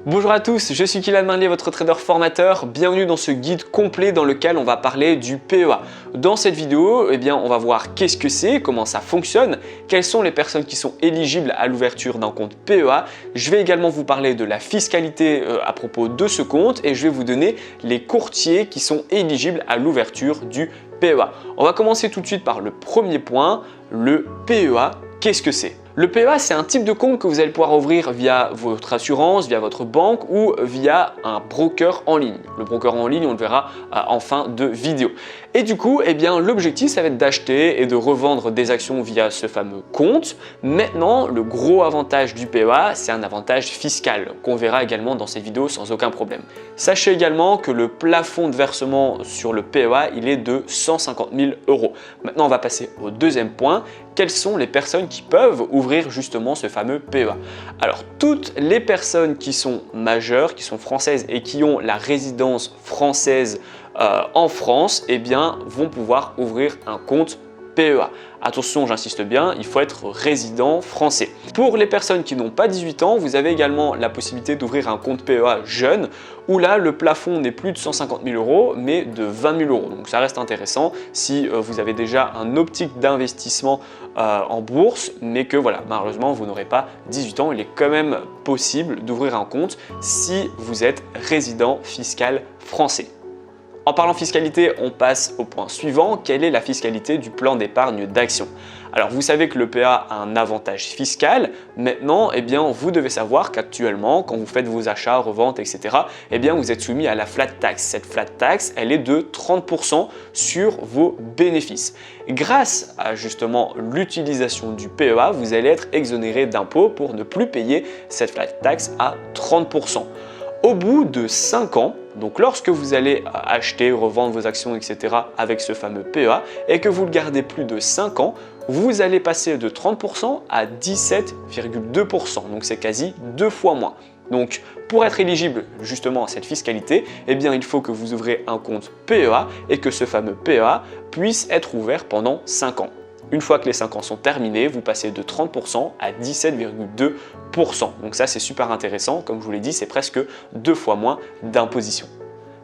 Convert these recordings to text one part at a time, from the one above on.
Bonjour à tous, je suis Kylian Marlier, votre trader formateur. Bienvenue dans ce guide complet dans lequel on va parler du PEA. Dans cette vidéo, on va voir qu'est-ce que c'est, comment ça fonctionne, quelles sont les personnes qui sont éligibles à l'ouverture d'un compte PEA. Je vais également vous parler de la fiscalité à propos de ce compte et je vais vous donner les courtiers qui sont éligibles à l'ouverture du PEA. On va commencer tout de suite par le premier point, le PEA. Qu'est-ce que c'est ? Le PEA, c'est un type de compte que vous allez pouvoir ouvrir via votre assurance, via votre banque ou via un broker en ligne. Le broker en ligne, on le verra en fin de vidéo. Et du coup, l'objectif, ça va être d'acheter et de revendre des actions via ce fameux compte. Maintenant, le gros avantage du PEA, c'est un avantage fiscal qu'on verra également dans cette vidéo sans aucun problème. Sachez également que le plafond de versement sur le PEA, il est de 150 000 €. Maintenant, on va passer au deuxième point. Quelles sont les personnes qui peuvent ouvrir justement ce fameux PEA? Alors, toutes les personnes qui sont majeures, qui sont françaises et qui ont la résidence française en France, vont pouvoir ouvrir un compte PEA. Attention, j'insiste bien, il faut être résident français. Pour les personnes qui n'ont pas 18 ans, vous avez également la possibilité d'ouvrir un compte PEA jeune, où là, le plafond n'est plus de 150 000 €, mais de 20 000 €. Donc ça reste intéressant si vous avez déjà un optique d'investissement en bourse, mais que voilà, malheureusement, vous n'aurez pas 18 ans. Il est quand même possible d'ouvrir un compte si vous êtes résident fiscal français. En parlant fiscalité, on passe au point suivant. Quelle est la fiscalité du plan d'épargne d'action? Alors, vous savez que le PEA a un avantage fiscal. Maintenant, vous devez savoir qu'actuellement, quand vous faites vos achats, reventes, etc., vous êtes soumis à la flat tax. Cette flat tax, elle est de 30% sur vos bénéfices. Grâce à justement l'utilisation du PEA, vous allez être exonéré d'impôts pour ne plus payer cette flat tax à 30%. Au bout de 5 ans, donc lorsque vous allez acheter, revendre vos actions, etc. avec ce fameux PEA et que vous le gardez plus de 5 ans, vous allez passer de 30% à 17,2%. Donc c'est quasi 2 fois moins. Donc pour être éligible justement à cette fiscalité, il faut que vous ouvrez un compte PEA et que ce fameux PEA puisse être ouvert pendant 5 ans. Une fois que les 5 ans sont terminés, vous passez de 30% à 17,2%. Donc ça, c'est super intéressant. Comme je vous l'ai dit, c'est presque 2 fois moins d'imposition.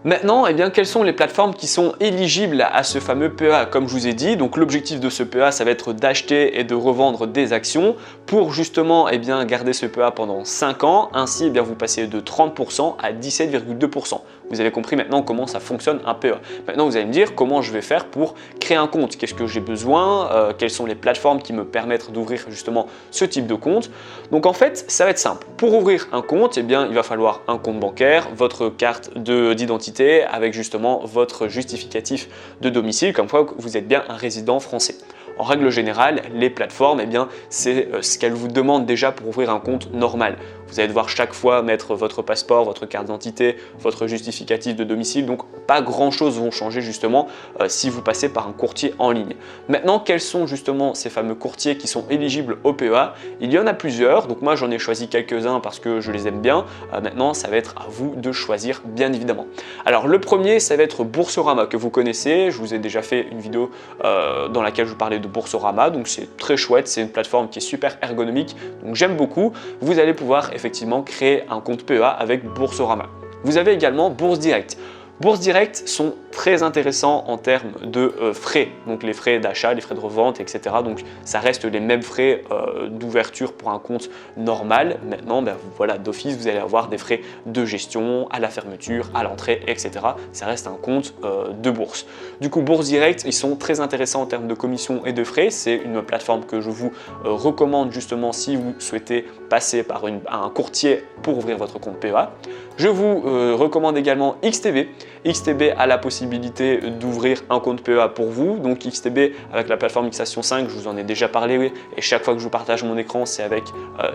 Maintenant, quelles sont les plateformes qui sont éligibles à ce fameux PEA? Comme je vous ai dit, donc l'objectif de ce PEA, ça va être d'acheter et de revendre des actions pour justement garder ce PEA pendant 5 ans. Ainsi, vous passez de 30% à 17,2%. Vous avez compris maintenant comment ça fonctionne un PEA. Maintenant, vous allez me dire comment je vais faire pour créer un compte. Qu'est-ce que j'ai besoin? Quelles sont les plateformes qui me permettent d'ouvrir justement ce type de compte? Donc en fait, ça va être simple. Pour ouvrir un compte, il va falloir un compte bancaire, votre carte d'identité avec justement votre justificatif de domicile, comme quoi vous êtes bien un résident français. En règle générale, les plateformes, c'est ce qu'elles vous demandent déjà pour ouvrir un compte normal. Vous allez devoir chaque fois mettre votre passeport, votre carte d'identité, votre justificatif de domicile. Donc, pas grand-chose vont changer justement si vous passez par un courtier en ligne. Maintenant, quels sont justement ces fameux courtiers qui sont éligibles au PEA? Il y en a plusieurs. Donc, moi, j'en ai choisi quelques-uns parce que je les aime bien. Maintenant, ça va être à vous de choisir, bien évidemment. Alors, le premier, ça va être Boursorama que vous connaissez. Je vous ai déjà fait une vidéo dans laquelle je vous parlais de Boursorama, donc c'est très chouette, c'est une plateforme qui est super ergonomique, donc j'aime beaucoup. Vous allez pouvoir effectivement créer un compte PEA avec Boursorama. Vous avez également Bourse Direct. Bourse Direct sont très intéressants en termes de frais, donc les frais d'achat, les frais de revente, etc. Donc ça reste les mêmes frais d'ouverture pour un compte normal. Maintenant, voilà, d'office, vous allez avoir des frais de gestion à la fermeture, à l'entrée, etc. Ça reste un compte de bourse. Du coup, Bourse Direct, ils sont très intéressants en termes de commissions et de frais. C'est une plateforme que je vous recommande justement si vous souhaitez passer par un courtier pour ouvrir votre compte PEA. Je vous recommande également XTB. XTB a la possibilité d'ouvrir un compte PEA pour vous. Donc XTB avec la plateforme Xation 5, je vous en ai déjà parlé et chaque fois que je vous partage mon écran, c'est avec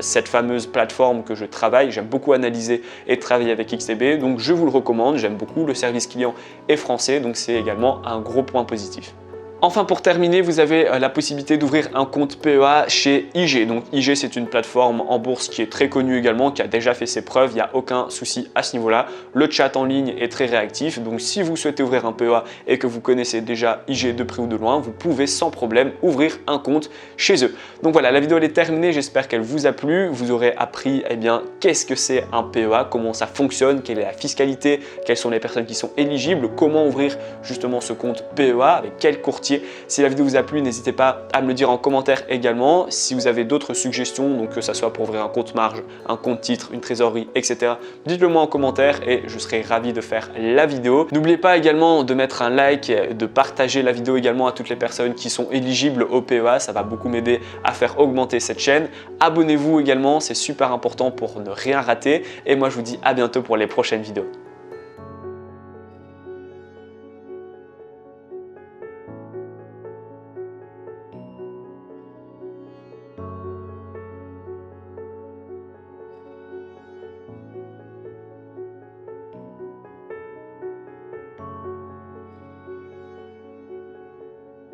cette fameuse plateforme que je travaille. J'aime beaucoup analyser et travailler avec XTB, donc je vous le recommande. J'aime beaucoup, le service client est français, donc c'est également un gros point positif. Enfin, pour terminer, vous avez la possibilité d'ouvrir un compte PEA chez IG. Donc IG, c'est une plateforme en bourse qui est très connue également, qui a déjà fait ses preuves, il n'y a aucun souci à ce niveau-là. Le chat en ligne est très réactif, donc si vous souhaitez ouvrir un PEA et que vous connaissez déjà IG de près ou de loin, vous pouvez sans problème ouvrir un compte chez eux. Donc voilà, la vidéo elle est terminée, j'espère qu'elle vous a plu. Vous aurez appris qu'est-ce que c'est un PEA, comment ça fonctionne, quelle est la fiscalité, quelles sont les personnes qui sont éligibles, comment ouvrir justement ce compte PEA, avec quel courtier. Si la vidéo vous a plu, n'hésitez pas à me le dire en commentaire également. Si vous avez d'autres suggestions, donc que ça soit pour ouvrir un compte marge, un compte titre, une trésorerie, etc., dites-le moi en commentaire et je serai ravi de faire la vidéo. N'oubliez pas également de mettre un like, de partager la vidéo également à toutes les personnes qui sont éligibles au PEA. Ça va beaucoup m'aider à faire augmenter cette chaîne. Abonnez-vous également, c'est super important pour ne rien rater. Et moi, je vous dis à bientôt pour les prochaines vidéos.